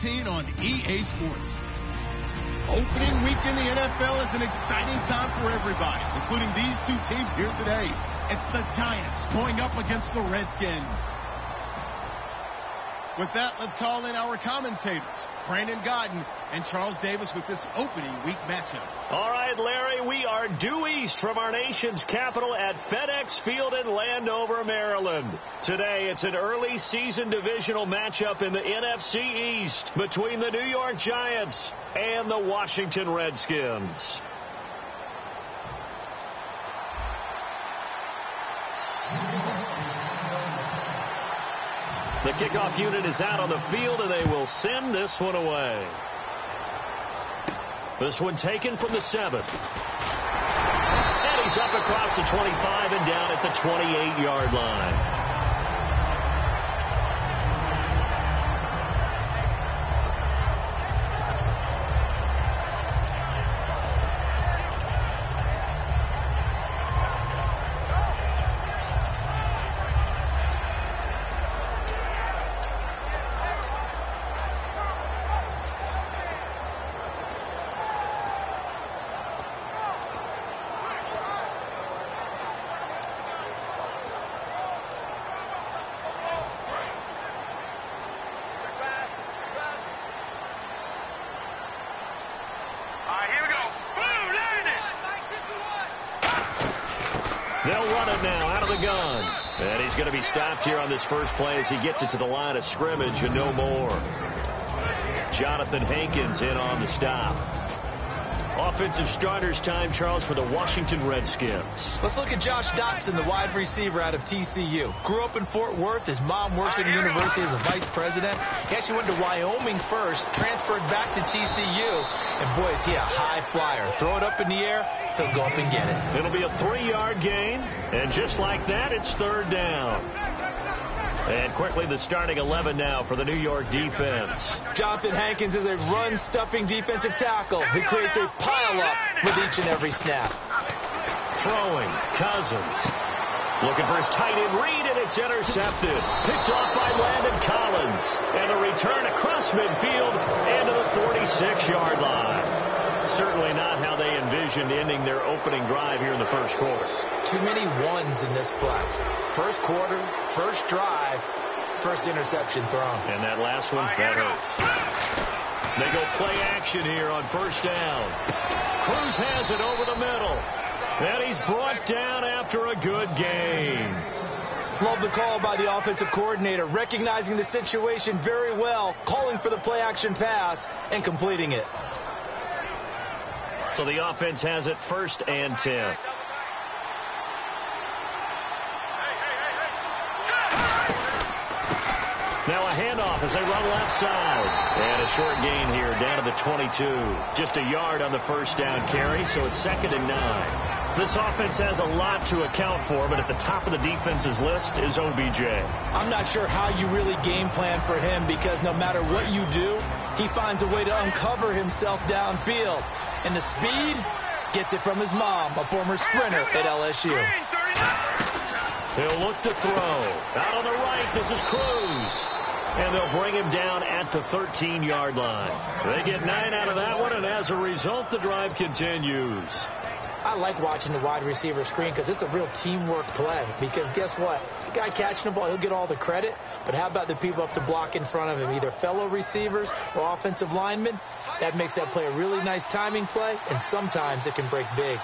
14 on EA Sports. Opening week in the NFL is an exciting time for everybody, including these two teams here today. It's the Giants going up against the Redskins. With that, let's call in our commentators, Brandon Godden and Charles Davis, with this opening week matchup. All right, Larry, we are due east from our nation's capital at FedEx Field in Landover, Maryland. Today, it's an early season divisional matchup in the NFC East between the New York Giants and the Washington Redskins. The kickoff unit is out on the field, and they will send this one away. This one taken from the 7. And he's up across the 25 and down at the 28-yard line. They'll run it now out of the gun. And he's going to be stopped here on this first play as he gets it to the line of scrimmage and no more. Jonathan Hankins in on the stop. Offensive starters time, Charles, for the Washington Redskins. Let's look at Josh Dotson, the wide receiver out of TCU. Grew up in Fort Worth. His mom works at the university as a vice president. He actually went to Wyoming first, transferred back to TCU, and boy, is he a high flyer. Throw it up in the air, he'll go up and get it. It'll be a 3-yard gain, and just like that, it's third down. And quickly, the starting 11 now for the New York defense. Jonathan Hankins is a run-stuffing defensive tackle. He creates a pile-up with each and every snap. Throwing, Cousins. Looking for his tight end read, and it's intercepted. Picked off by Landon Collins. And a return across midfield into the 46-yard line. Certainly not how they envisioned ending their opening drive here in the first quarter. Too many ones in this play. First quarter, first drive, first interception thrown. And that last one, that hurts. They go play action here on first down. Cruz has it over the middle. And he's brought down after a good gain. Love the call by the offensive coordinator, recognizing the situation very well, calling for the play action pass, and completing it. So the offense has it first and 10. Now a handoff as they run left side. And a short gain here down to the 22. Just a yard on the first down carry, so it's 2nd and 9. This offense has a lot to account for, but at the top of the defense's list is OBJ. I'm not sure how you really game plan for him, because no matter what you do, he finds a way to uncover himself downfield. And the speed gets it from his mom, a former sprinter at LSU. He'll look to throw. Out on the right, this is Cruz. And they'll bring him down at the 13-yard line. They get 9 out of that one, and as a result, the drive continues. I like watching the wide receiver screen because it's a real teamwork play. Because guess what? The guy catching the ball, he'll get all the credit. But how about the people up to block in front of him, either fellow receivers or offensive linemen? That makes that play a really nice timing play, and sometimes it can break big.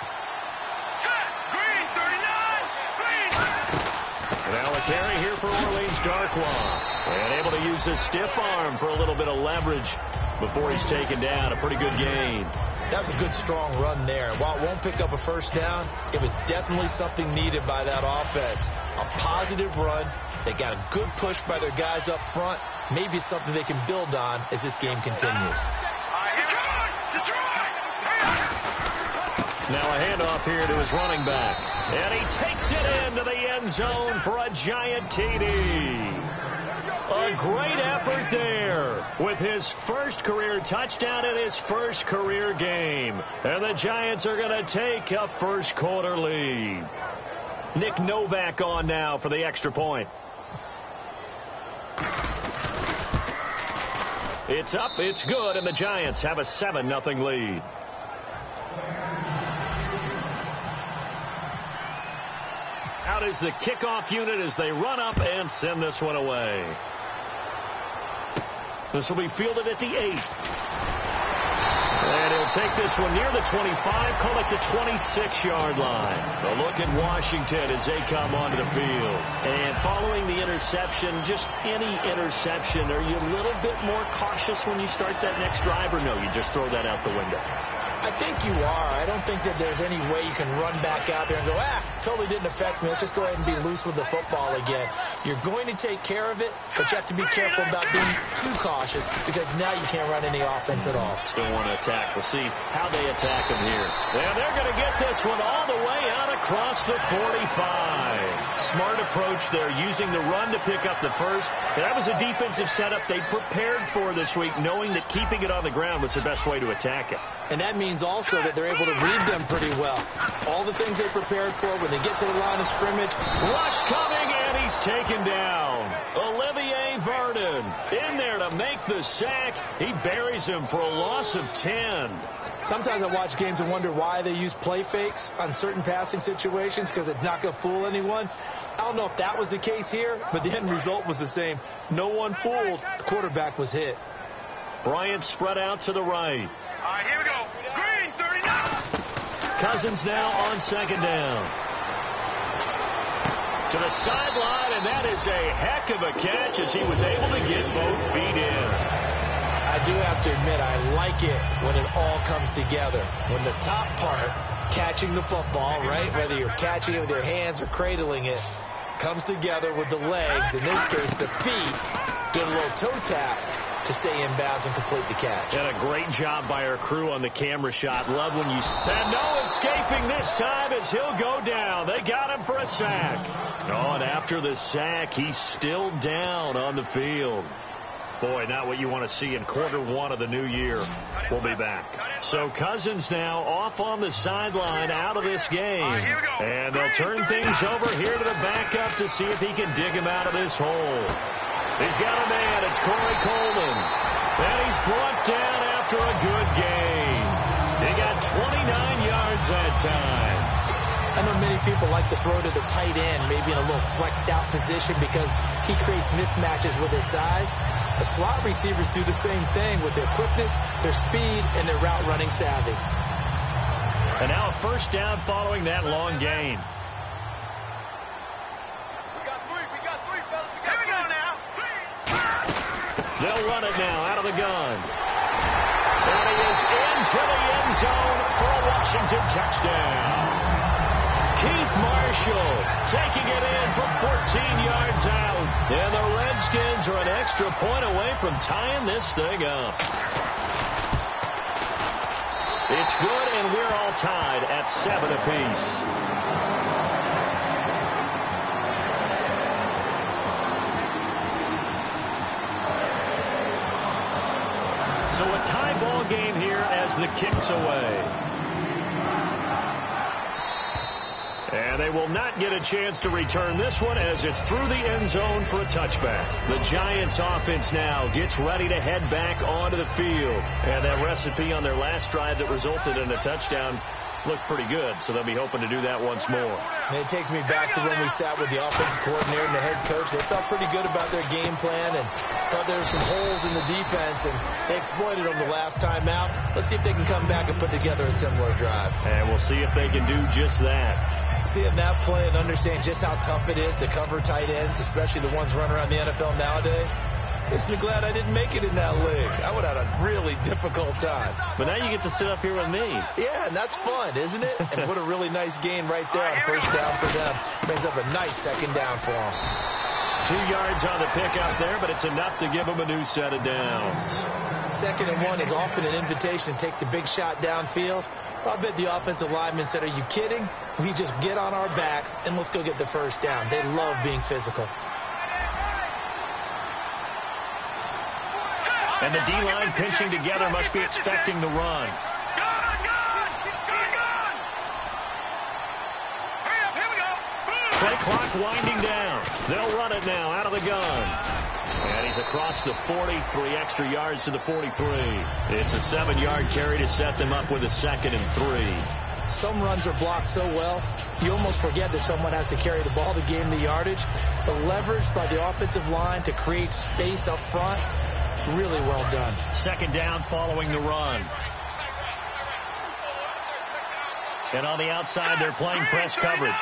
Now a carry here for Orleans Darkwa. And able to use his stiff arm for a little bit of leverage before he's taken down. A pretty good gain. That was a good, strong run there. While it won't pick up a first down, it was definitely something needed by that offense. A positive run. They got a good push by their guys up front. Maybe something they can build on as this game continues. Now a handoff here to his running back. And he takes it into the end zone for a giant TD. A great effort there with his first career touchdown in his first career game. And the Giants are going to take a first quarter lead. Nick Novak on now for the extra point. It's up, it's good, and the Giants have a 7-0 lead. Out is the kickoff unit as they run up and send this one away. This will be fielded at the 8. And he'll take this one near the 25, call it the 26-yard line. A look at Washington as they come onto the field. And following the interception, just any interception, are you a little bit more cautious when you start that next drive, or no, you just throw that out the window? I think you are. I don't think that there's any way you can run back out there and go, totally didn't affect me. Let's just go ahead and be loose with the football again. You're going to take care of it, but you have to be careful about being too cautious because now you can't run any offense at all. Still want to attack. We'll see how they attack him here. And they're going to get this one all the way out across the 45. Smart approach there, using the run to pick up the first. And that was a defensive setup they prepared for this week, knowing that keeping it on the ground was the best way to attack it. And that means also that they're able to read them pretty well. All the things they prepared for when they get to the line of scrimmage. Rush coming, and he's taken down. Olivier Vernon in there to make the sack. He buries him for a loss of 10. Sometimes I watch games and wonder why they use play fakes on certain passing situations because it's not going to fool anyone. I don't know if that was the case here, but the end result was the same. No one fooled. The quarterback was hit. Bryant spread out to the right. All right, here we go. Green, 39. Cousins now on second down. To the sideline, and that is a heck of a catch as he was able to get both feet in. I do have to admit, I like it when it all comes together. When the top part, catching the football, right, whether you're catching it with your hands or cradling it, comes together with the legs, in this case the feet, do a little toe tap to stay in bounds and complete the catch. And a great job by our crew on the camera shot. Love when you... And no escaping this time as he'll go down. They got him for a sack. Oh, and after the sack, he's still down on the field. Boy, not what you want to see in quarter one of the new year. We'll be back. So Cousins now off on the sideline out of this game. And they'll turn things over here to the backup to see if he can dig him out of this hole. He's got a man. It's Corey Coleman. And he's brought down after a good gain. He got 29 yards that time. I know many people like to throw to the tight end, maybe in a little flexed out position because he creates mismatches with his size. The slot receivers do the same thing with their quickness, their speed, and their route running savvy. And now a first down following that long gain. We got three, fellas. Here we go now. They'll run it now out of the gun. And he is into the end zone for a Washington touchdown. Keith Marshall taking it in from 14 yards out. And the Redskins are an extra point away from tying this thing up. It's good, and we're all tied at 7 apiece. So a tie ball game here as the kick's away. And they will not get a chance to return this one as it's through the end zone for a touchback. The Giants offense now gets ready to head back onto the field. And that recipe on their last drive that resulted in a touchdown looked pretty good, so they'll be hoping to do that once more. And it takes me back to when we sat with the offensive coordinator and the head coach. They felt pretty good about their game plan and thought there were some holes in the defense, and they exploited them the last time out. Let's see if they can come back and put together a similar drive. And we'll see if they can do just that. Seeing that play and understand just how tough it is to cover tight ends, especially the ones running around the NFL nowadays, makes me glad I didn't make it in that league. I would have had a really difficult time. But now you get to sit up here with me. Yeah, and that's fun, isn't it? And what a really nice gain right there on first down for them. Brings up a nice second down for them. 2 yards on the pickup there, but it's enough to give them a new set of downs. 2nd and 1 is often an invitation to take the big shot downfield. I bet the offensive lineman said, are you kidding? We just get on our backs and let's go get the first down. They love being physical. And the D-line pinching together must be expecting the run. Play clock winding down. They'll run it now out of the gun. And he's across the 40, 3 extra yards to the 43. It's a 7-yard carry to set them up with a 2nd and 3. Some runs are blocked so well, you almost forget that someone has to carry the ball to gain the yardage. The leverage by the offensive line to create space up front, really well done. 2nd down following the run. And on the outside, they're playing press coverage.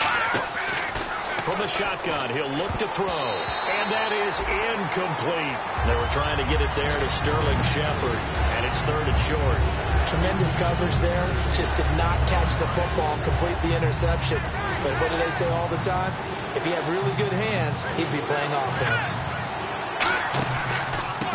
From the shotgun, he'll look to throw. And that is incomplete. They were trying to get it there to Sterling Shepard. And it's 3rd and short. Tremendous coverage there. Just did not catch the football and complete the interception. But what do they say all the time? If he had really good hands, he'd be playing offense.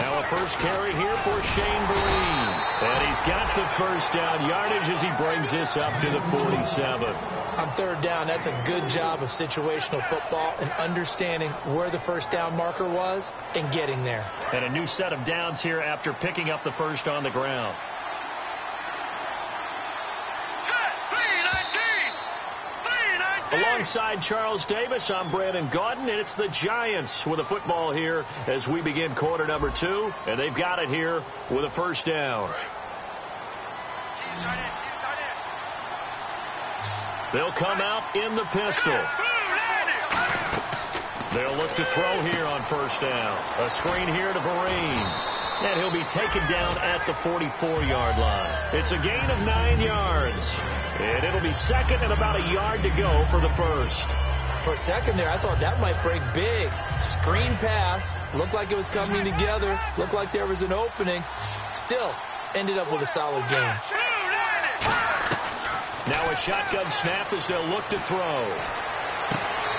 Now a first carry here for Shane Vereen. And he's got the first down yardage as he brings this up to the 47. On 3rd down, that's a good job of situational football and understanding where the first down marker was and getting there. And a new set of downs here after picking up the first on the ground. Alongside Charles Davis, I'm Brandon Gaudin, and it's the Giants with a football here as we begin quarter number 2, and they've got it here with a first down. They'll come out in the pistol. They'll look to throw here on first down. A screen here to Vereen. And he'll be taken down at the 44-yard line. It's a gain of 9 yards. And it'll be 2nd and about a yard to go for the first. For a second there, I thought that might break big. Screen pass. Looked like it was coming together. Looked like there was an opening. Still, ended up with a solid game. Now a shotgun snap as they'll look to throw.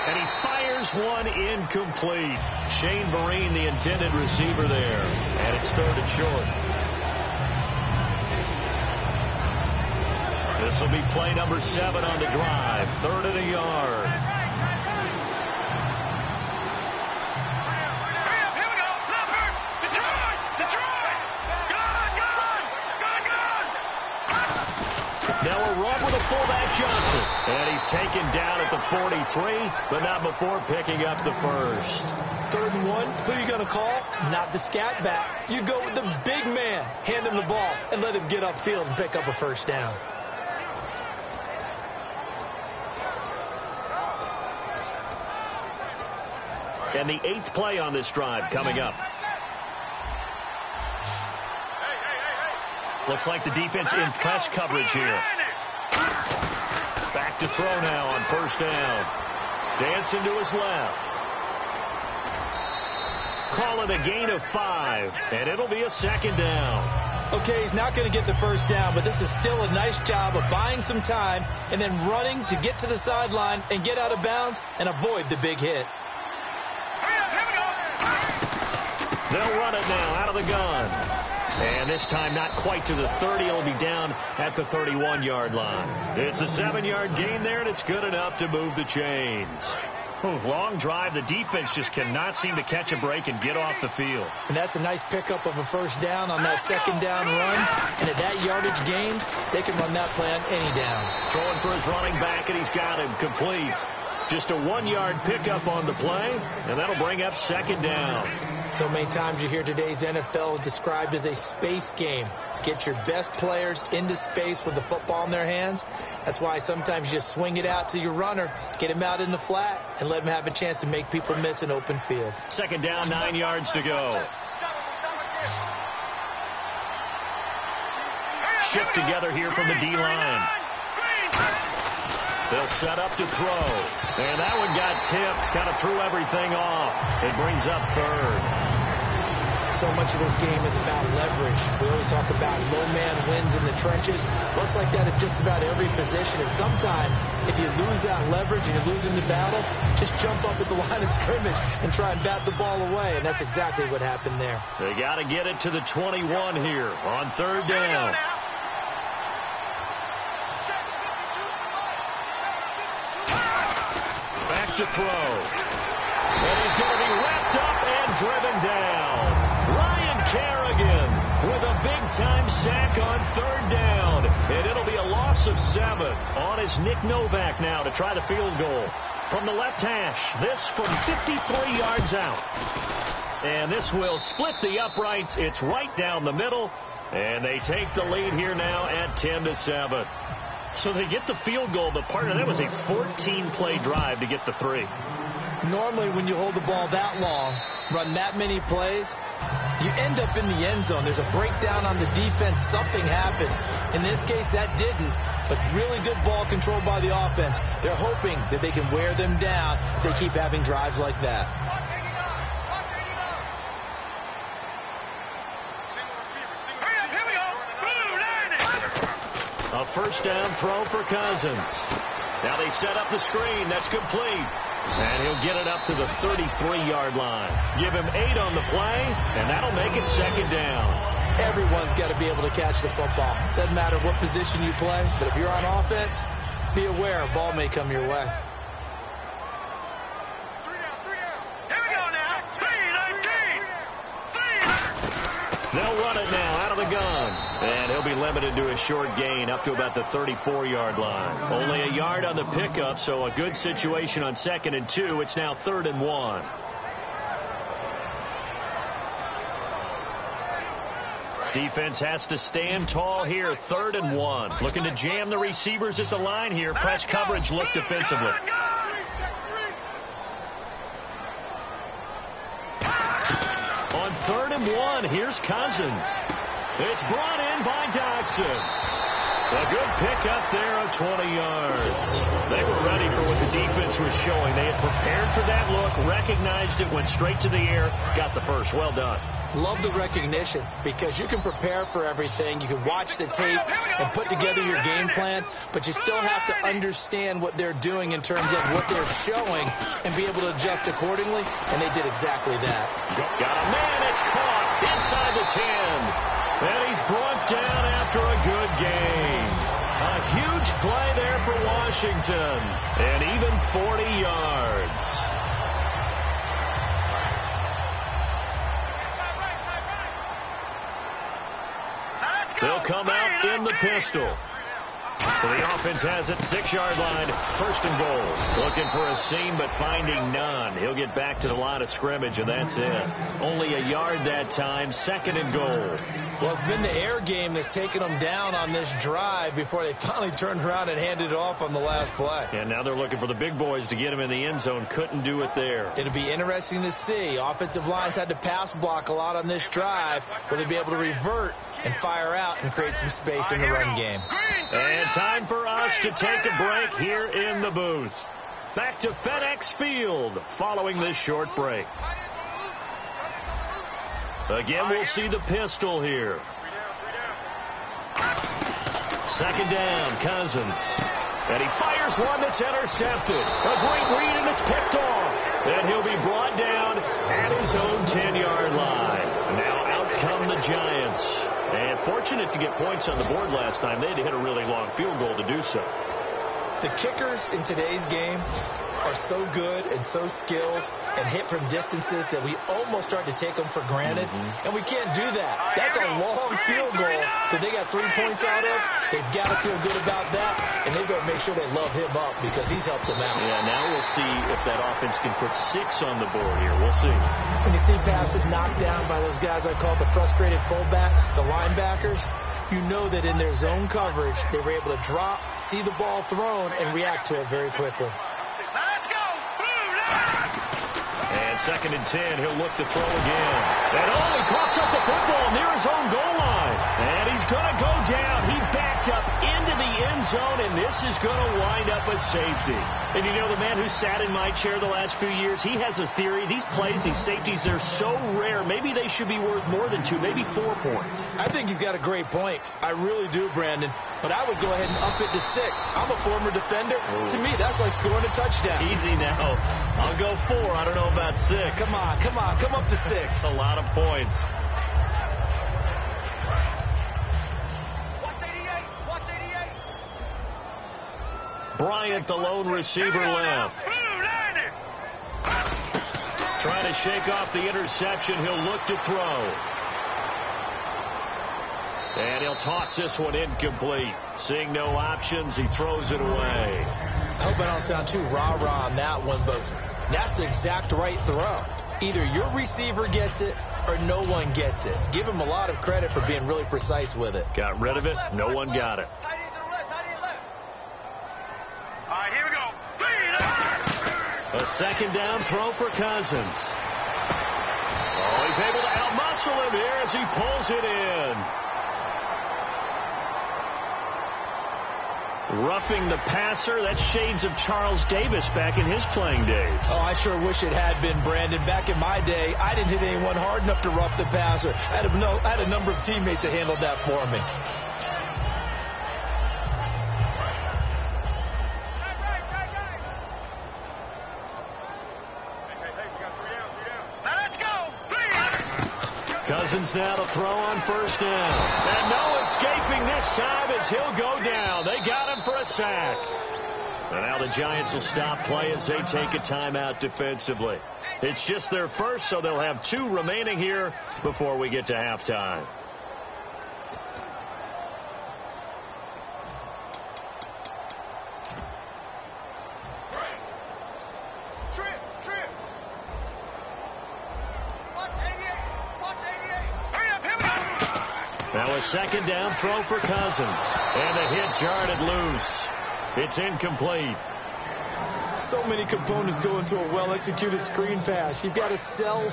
And he fires one incomplete. Shane Vereen, the intended receiver there. And it's 3rd and short. This will be play number 7 on the drive. 3rd and a yard. Now a run with a fullback Johnson. And he's taken down at the 43, but not before picking up the first. 3rd and 1, who are you going to call? Not the scat back. You go with the big man. Hand him the ball and let him get upfield and pick up a first down. And the 8th play on this drive coming up. Looks like the defense in press coverage here. Back to throw now on first down. Dancing to his left. Call it a gain of 5, and it'll be a 2nd down. Okay, he's not going to get the first down, but this is still a nice job of buying some time and then running to get to the sideline and get out of bounds and avoid the big hit. They'll run it now out of the gun. And this time not quite to the 30. It'll be down at the 31-yard line. It's a 7-yard gain there, and it's good enough to move the chains. Long drive. The defense just cannot seem to catch a break and get off the field. And that's a nice pickup of a first down on that 2nd down run. And at that yardage gain, they can run that play on any down. Throwing for his running back, and he's got him complete. Just a 1-yard pickup on the play, and that'll bring up 2nd down. So many times you hear today's NFL described as a space game. Get your best players into space with the football in their hands. That's why sometimes you just swing it out to your runner, get him out in the flat, and let him have a chance to make people miss an open field. 2nd down, 9 yards to go. Shift together here from the D-line. They'll set up to throw. And that one got tipped. Kind of threw everything off. It brings up 3rd. So much of this game is about leverage. We always talk about low man wins in the trenches. Well, it's like that at just about every position. And sometimes, if you lose that leverage and you lose in the battle, just jump up at the line of scrimmage and try and bat the ball away. And that's exactly what happened there. They got to get it to the 21 here on 3rd down. To throw. And he's going to be wrapped up and driven down. Ryan Kerrigan with a big-time sack on 3rd down. And it'll be a loss of 7 on his Nick Novak now to try the field goal. From the left hash, this from 53 yards out. And this will split the uprights. It's right down the middle. And they take the lead here now at 10-7. So they get the field goal. The partner, that was a 14-play drive to get the 3. Normally, when you hold the ball that long, run that many plays, you end up in the end zone. There's a breakdown on the defense. Something happens. In this case, that didn't. But really good ball control by the offense. They're hoping that they can wear them down if they keep having drives like that. A first down throw for Cousins. Now they set up the screen. That's complete. And he'll get it up to the 33-yard line. Give him 8 on the play, and that'll make it second down. Everyone's got to be able to catch the football. Doesn't matter what position you play, but if you're on offense, be aware a ball may come your way. They'll run it now out of the gun. And he'll be limited to a short gain up to about the 34-yard line. Only a yard on the pickup, so a good situation on 2nd and 2. It's now 3rd and 1. Defense has to stand tall here. 3rd and 1. Looking to jam the receivers at the line here. Press coverage look defensively. On 3rd and 1, here's Cousins. It's brought in by Dodson. A good pickup there of 20 yards. They were ready for what the defense was showing. They had prepared for that look, recognized it, went straight to the air, got the first. Well done. Love the recognition because you can prepare for everything. You can watch the tape and put together your game plan, but you still have to understand what they're doing in terms of what they're showing and be able to adjust accordingly, and they did exactly that. Got a man. It's caught inside the 10. And he's brought down after a good gain. A huge play there for Washington. And even 40 yards. They'll come out in the pistol. So the offense has it, 6-yard line, 1st and goal. Looking for a seam, but finding none. He'll get back to the line of scrimmage, and that's it. Only a yard that time, 2nd and goal. Well, it's been the air game that's taken them down on this drive before they finally turned around and handed it off on the last play. And now they're looking for the big boys to get him in the end zone. Couldn't do it there. It'll be interesting to see. Offensive lines had to pass block a lot on this drive. Will they be able to revert and fire out and create some space in the run game? And time for us to take a break here in the booth. Back to FedEx Field following this short break. Again, we'll see the pistol here. 2nd down, Cousins. And he fires one that's intercepted. A great read, and it's picked off. And he'll be brought down at his own 10-yard line. Now out come the Giants. And fortunate to get points on the board last time. They had to hit a really long field goal to do so. The kickers in today's game are so good and so skilled and hit from distances that we almost start to take them for granted. And we can't do that. That's a long field goal that they got 3 points out of. They've got to feel good about that, and they've got to make sure they love him up because he's helped them out. Yeah, now we'll see if that offense can put 6 on the board here. We'll see. When you see passes knocked down by those guys I call the frustrated fullbacks, the linebackers, you know that in their zone coverage, they were able to drop, see the ball thrown, and react to it very quickly. And 2nd and 10, he'll look to throw again. And he coughs up the football near his own goal line. And he's going to go down. He backed up into the end zone, and this is going to wind up a safety. And you know, the man who sat in my chair the last few years, he has a theory. These plays, these safeties, they're so rare. Maybe they should be worth more than 2, maybe 4 points. I think he's got a great point. I really do, Brandon. But I would go ahead and up it to 6. I'm a former defender. Ooh. To me, that's like scoring a touchdown. Easy now. I'll go 4. I don't know about 6. Come on. Come up to 6. That's a lot of points. Bryant, the lone receiver, left. Trying to shake off the interception. He'll look to throw. And he'll toss this one incomplete. Seeing no options, he throws it away. I hope I don't sound too rah-rah on that one, but that's the exact right throw. Either your receiver gets it or no one gets it. Give him a lot of credit for being really precise with it. Got rid of it. No one got it. All right, here we go. A second down throw for Cousins. Oh, he's able to outmuscle him here as he pulls it in. Roughing the passer. That's shades of Charles Davis back in his playing days. Oh, I sure wish it had been, Brandon. Back in my day, I didn't hit anyone hard enough to rough the passer. I had a number of teammates that handled that for me. Cousins now to throw on first down. And no escaping this time as he'll go down. They got him for a sack. And now the Giants will stop play as they take a timeout defensively. It's just their first, so they'll have 2 remaining here before we get to halftime. Now a second down throw for Cousins. And the hit jarred loose. It's incomplete. So many components go into a well-executed screen pass. You've got to sell.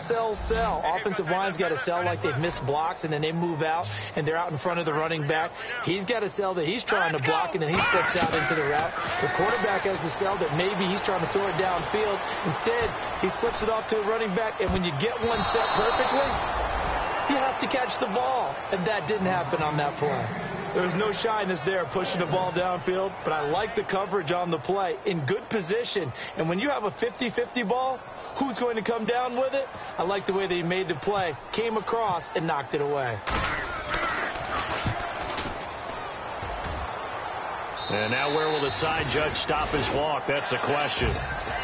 Offensive line's got to sell like they've missed blocks, and then they move out, and they're out in front of the running back. He's got to sell that he's trying to block, and then he slips out into the route. The quarterback has to sell that maybe he's trying to throw it downfield. Instead, he slips it off to a running back, and when you get one set perfectly, you have to catch the ball, and that didn't happen on that play. There was no shyness there pushing the ball downfield, but I like the coverage on the play in good position. And when you have a 50-50 ball, who's going to come down with it? I like the way that he made the play, came across, and knocked it away. And now where will the side judge stop his walk? That's the question.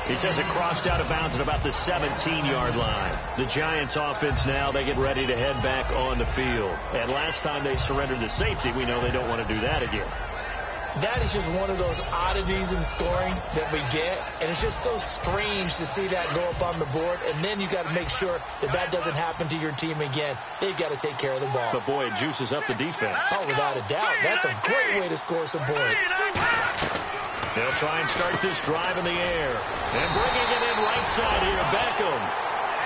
He says it crossed out of bounds at about the 17-yard line. The Giants offense now, they get ready to head back on the field. And last time they surrendered the safety, we know they don't want to do that again. That is just one of those oddities in scoring that we get, and it's just so strange to see that go up on the board, and then you got to make sure that that doesn't happen to your team again. They've got to take care of the ball. But boy, it juices up the defense. Oh, without a doubt. That's a great way to score some points. They'll try and start this drive in the air. And bringing it in right side here, Beckham.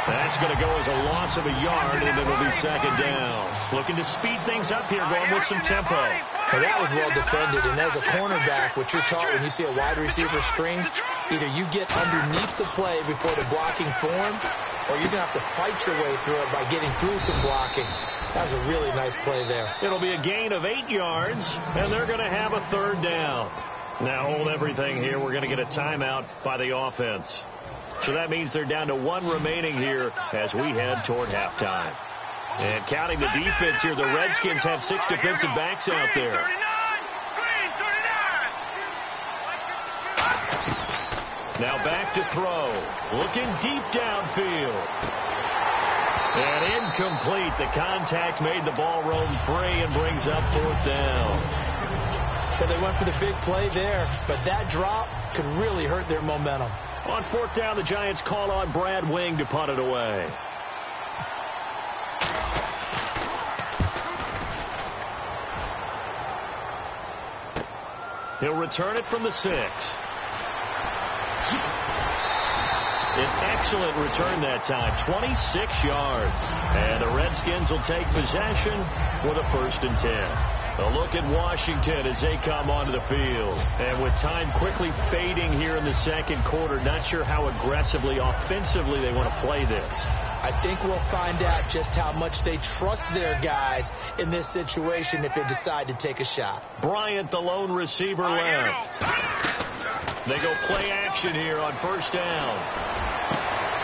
That's going to go as a loss of a yard, and it'll be second down. Looking to speed things up here, going with some tempo. Well, that was well defended, and as a cornerback, what you're taught when you see a wide receiver screen, either you get underneath the play before the blocking forms, or you're going to have to fight your way through it by getting through some blocking. That was a really nice play there. It'll be a gain of 8 yards, and they're going to have a third down. Now hold everything here. We're going to get a timeout by the offense. So that means they're down to 1 remaining here as we head toward halftime. And counting the defense here, the Redskins have 6 defensive backs out there. Now back to throw. Looking deep downfield. And incomplete. The contact made the ball roam free and brings up 4th down. Well, they went for the big play there, but that drop could really hurt their momentum. On 4th down, the Giants call on Brad Wing to punt it away. He'll return it from the 6. An excellent return that time, 26 yards. And the Redskins will take possession with a 1st and 10. A look at Washington as they come onto the field. And with time quickly fading here in the second quarter, not sure how aggressively, offensively they want to play this. I think we'll find out just how much they trust their guys in this situation if they decide to take a shot. Bryant, the lone receiver, left. They go play action here on 1st down.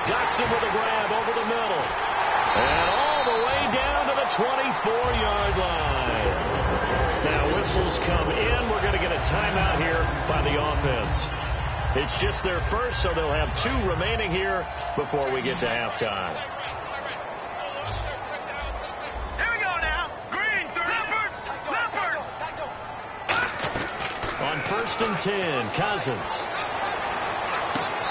Dotson with a grab over the middle. And all the way down to the 24-yard line. Now whistles come in. We're going to get a timeout here by the offense. It's just their first, so they'll have 2 remaining here before we get to halftime. Here we go now. Green, Leopard. On 1st and 10, Cousins.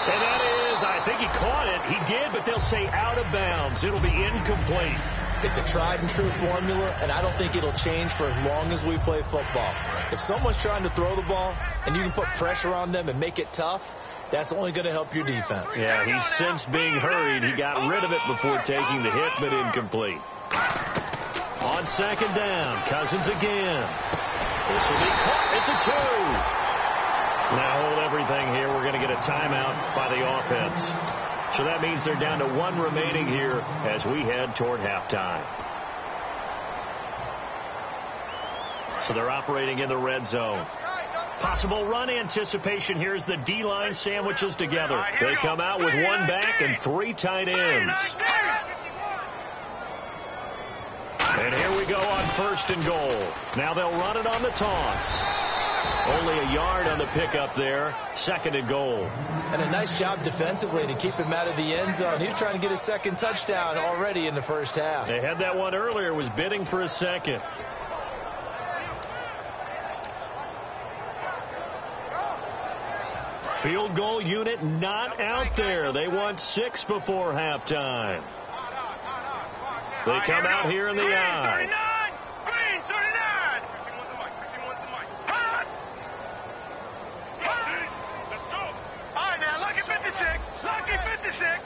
And that is, I think think he caught it. He did, but they'll say out of bounds. It'll be incomplete. It's a tried and true formula, and I don't think it'll change for as long as we play football. If someone's trying to throw the ball and you can put pressure on them and make it tough, that's only going to help your defense. Yeah, he's since being hurried. He got rid of it before taking the hit, but incomplete. On second down, Cousins again. This will be caught at the 2. Now hold everything here. We're going to get a timeout by the offense. So that means they're down to 1 remaining here as we head toward halftime. So they're operating in the red zone. Possible run anticipation here as the D-line sandwiches together. They come out with 1 back and 3 tight ends. And here we go on 1st and goal. Now they'll run it on the toss. Only a yard on the pickup there. 2nd and goal. And a nice job defensively to keep him out of the end zone. He was trying to get his 2nd touchdown already in the first half. They had that one earlier, was bidding for a 2nd. Field goal unit not out there. They want 6 before halftime. They come out here in the I. Green 39. Let's go. All right, now, lucky 56. Lucky 56.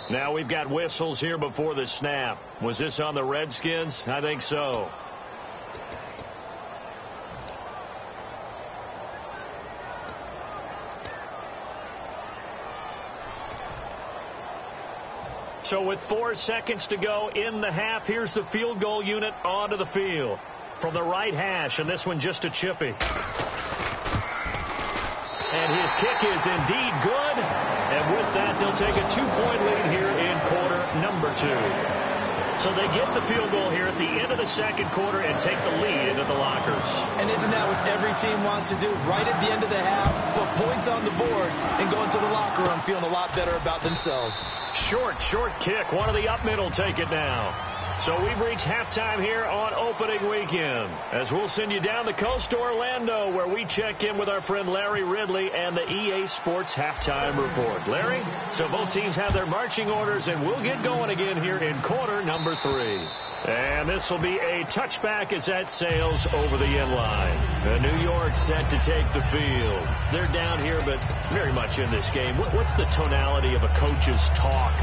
Now we've got whistles here before the snap. Was this on the Redskins? I think so. So with 4 seconds to go in the half, here's the field goal unit onto the field. From the right hash, and this one just a chippy. And his kick is indeed good. And with that, they'll take a 2-point lead here in quarter number 2. So they get the field goal here at the end of the 2nd quarter and take the lead into the lockers. And isn't that what every team wants to do? Right at the end of the half, put points on the board and go into the locker room feeling a lot better about themselves. Short kick. One of the up mid will take it now. So we've reached halftime here on opening weekend, as we'll send you down the coast to Orlando, where we check in with our friend Larry Ridley and the EA Sports Halftime Report. Larry, so both teams have their marching orders, and we'll get going again here in quarter number 3. And this will be a touchback as that sails over the end line. New York set to take the field. They're down here, but very much in this game. What's the tonality of a coach's talk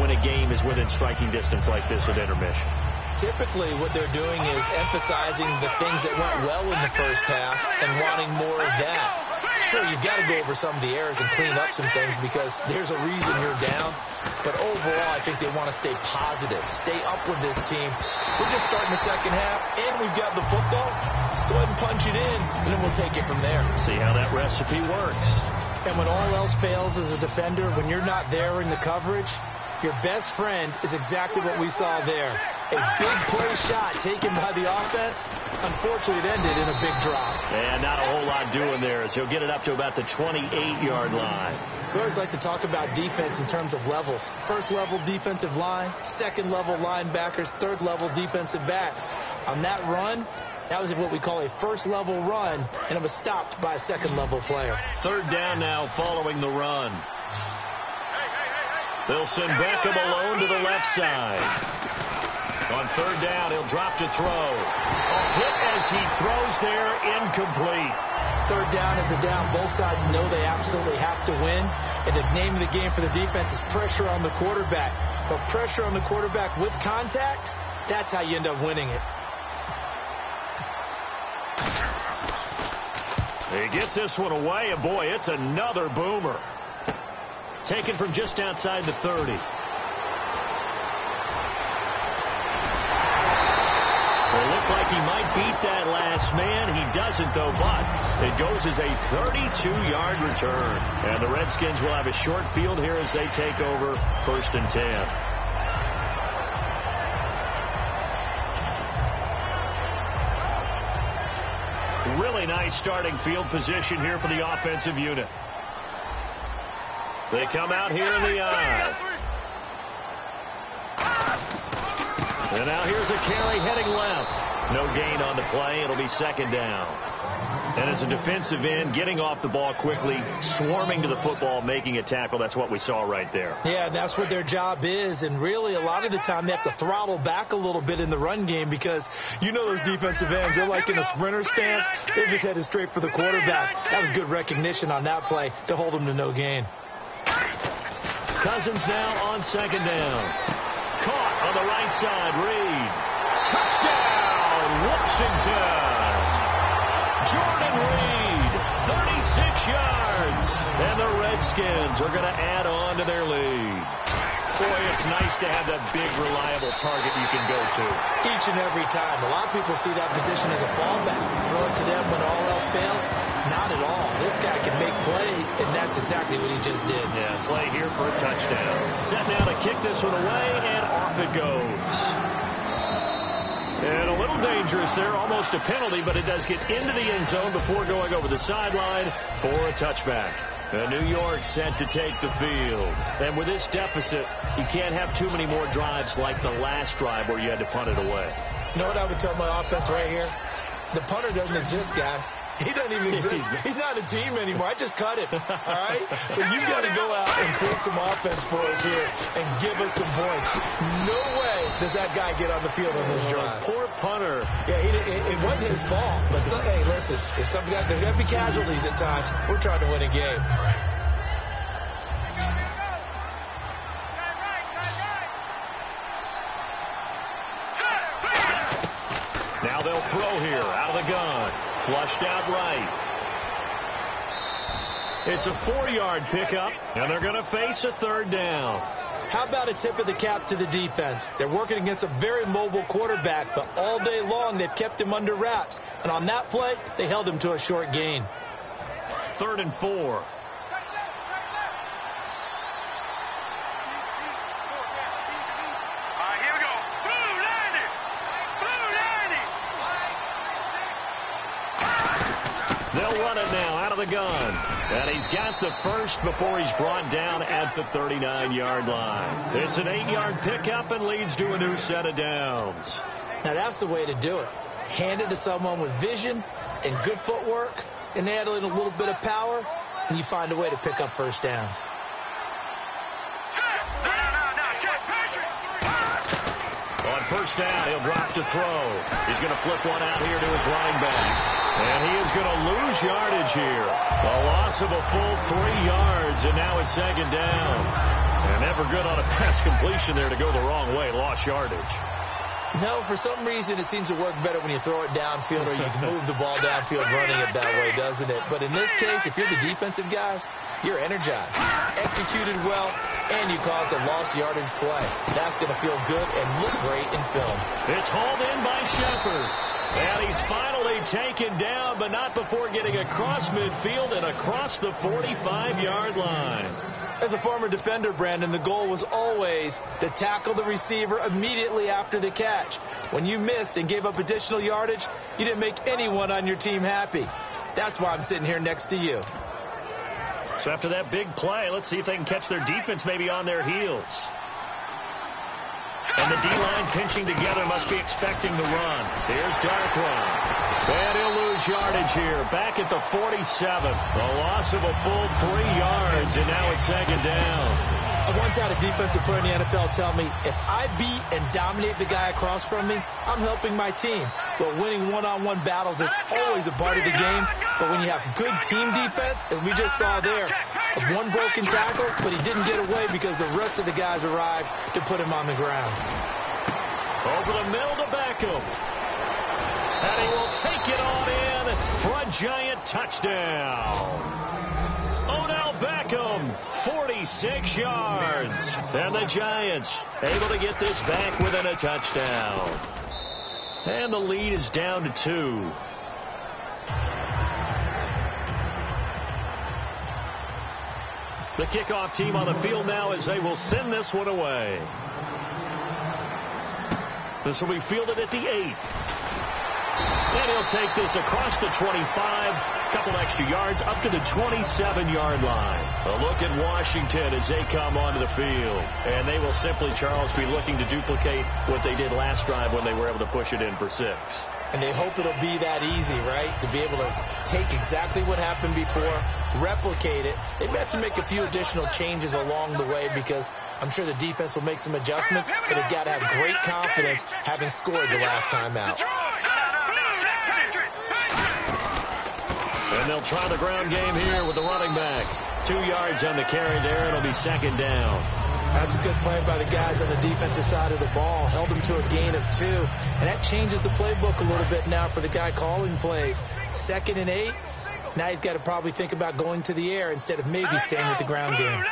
when a game is within striking distance like this at intermission? Typically, what they're doing is emphasizing the things that went well in the first half and wanting more of that. Sure, you've got to go over some of the errors and clean up some things because there's a reason you're down. But overall, I think they want to stay positive, stay up with this team. We're just starting the second half, and we've got the football. Let's go ahead and punch it in, and then we'll take it from there. See how that recipe works. And when all else fails as a defender, when you're not there in the coverage, your best friend is exactly what we saw there. A big play shot taken by the offense. Unfortunately, it ended in a big drop. And not a whole lot doing there as he'll get it up to about the 28-yard line. We always like to talk about defense in terms of levels. First level defensive line, second level linebackers, third level defensive backs. On that run, that was what we call a first level run, and it was stopped by a second level player. 3rd down now following the run. They'll send Beckham alone to the left side. On 3rd down, he'll drop to throw. A hit as he throws there, incomplete. 3rd down is the down. Both sides know they absolutely have to win. And the name of the game for the defense is pressure on the quarterback. But pressure on the quarterback with contact, that's how you end up winning it. He gets this one away, and boy, it's another boomer. Taken from just outside the 30. It looked like he might beat that last man. He doesn't, though, but it goes as a 32-yard return. And the Redskins will have a short field here as they take over 1st and 10. Really nice starting field position here for the offensive unit. They come out here in the I. And now here's a carry heading left. No gain on the play. It'll be 2nd down. And as a defensive end, getting off the ball quickly, swarming to the football, making a tackle, that's what we saw right there. Yeah, and that's what their job is. And really, a lot of the time, they have to throttle back a little bit in the run game because you know those defensive ends, they're like in a sprinter stance. They're just headed straight for the quarterback. That was good recognition on that play to hold them to no gain. Cousins now on second down. Caught on the right side. Reed. Touchdown, Washington. Jordan Reed, 36 yards. And the Redskins are going to add on to their lead. Boy, it's nice to have that big, reliable target you can go to. Each and every time. A lot of people see that position as a fallback. Throw it to them when all else fails. Not at all. This guy can make plays, and that's exactly what he just did. Yeah, play here for a touchdown. Set now to kick this one away, and off it goes. And a little dangerous there, almost a penalty, but it does get into the end zone before going over the sideline for a touchback. And New York set to take the field. And with this deficit, you can't have too many more drives like the last drive where you had to punt it away. You know what I would tell my offense right here? The punter doesn't exist, guys. He doesn't even exist. He's not a team anymore. I just cut him. All right? So you've got to go out and create some offense for us here and give us some points. No way does that guy get on the field on this drive. Poor punter. Yeah, it wasn't his fault. But, hey, listen, there's going to be casualties at times. We're trying to win a game. Now they'll throw here out of the gun. Flushed out right. It's a 4-yard pickup, and they're going to face a third down. How about a tip of the cap to the defense? They're working against a very mobile quarterback, but all day long they've kept him under wraps. And on that play, they held him to a short gain. 3rd and 4. They'll run it now out of the gun. And he's got the first before he's brought down at the 39-yard line. It's an 8-yard pickup and leads to a new set of downs. Now that's the way to do it. Hand it to someone with vision and good footwork and add in a little bit of power, and you find a way to pick up first downs. On first down, he'll drop to throw. He's going to flip one out here to his running back. And he is going to lose yardage here. A loss of a full 3 yards, and now it's second down. And never good on a pass completion there to go the wrong way. Lost yardage. No, for some reason it seems to work better when you throw it downfield or you can move the ball downfield running it that way, doesn't it? But in this case, if you're the defensive guys, you're energized, executed well, and you caused a lost yardage play. That's going to feel good and look great in film. It's hauled in by Shepard. And he's finally taken down, but not before getting across midfield and across the 45-yard line. As a former defender, Brandon, the goal was always to tackle the receiver immediately after the catch. When you missed and gave up additional yardage, you didn't make anyone on your team happy. That's why I'm sitting here next to you. So after that big play, let's see if they can catch their defense maybe on their heels. And the D-line pinching together, must be expecting the run. Here's Darkwan. And he'll lose yardage here. Back at the 47. A loss of a full 3 yards, and now it's second down. I once had a defensive player in the NFL tell me, if I beat and dominate the guy across from me, I'm helping my team. But winning one-on-one battles is always a part of the game. But when you have good team defense, as we just saw there, one broken tackle, but he didn't get away because the rest of the guys arrived to put him on the ground. Over the middle to Beckham. And he will take it on in for a giant touchdown. Odell Beckham, 46 yards. And the Giants able to get this back within a touchdown. And the lead is down to 2. The kickoff team on the field now as they will send this one away. This will be fielded at the 8. And he'll take this across the 25, a couple extra yards, up to the 27-yard line. A look at Washington as they come onto the field. And they will simply, Charles, be looking to duplicate what they did last drive when they were able to push it in for 6. And they hope it'll be that easy, right? To be able to take exactly what happened before, replicate it. They may have to make a few additional changes along the way because I'm sure the defense will make some adjustments, but they've got to have great confidence having scored the last time out. And they'll try the ground game here with the running back. 2 yards on the carry there. It'll be second down. That's a good play by the guys on the defensive side of the ball. Held them to a gain of 2. And that changes the playbook a little bit now for the guy calling plays. 2nd and 8. Now he's got to probably think about going to the air instead of maybe staying with the ground game.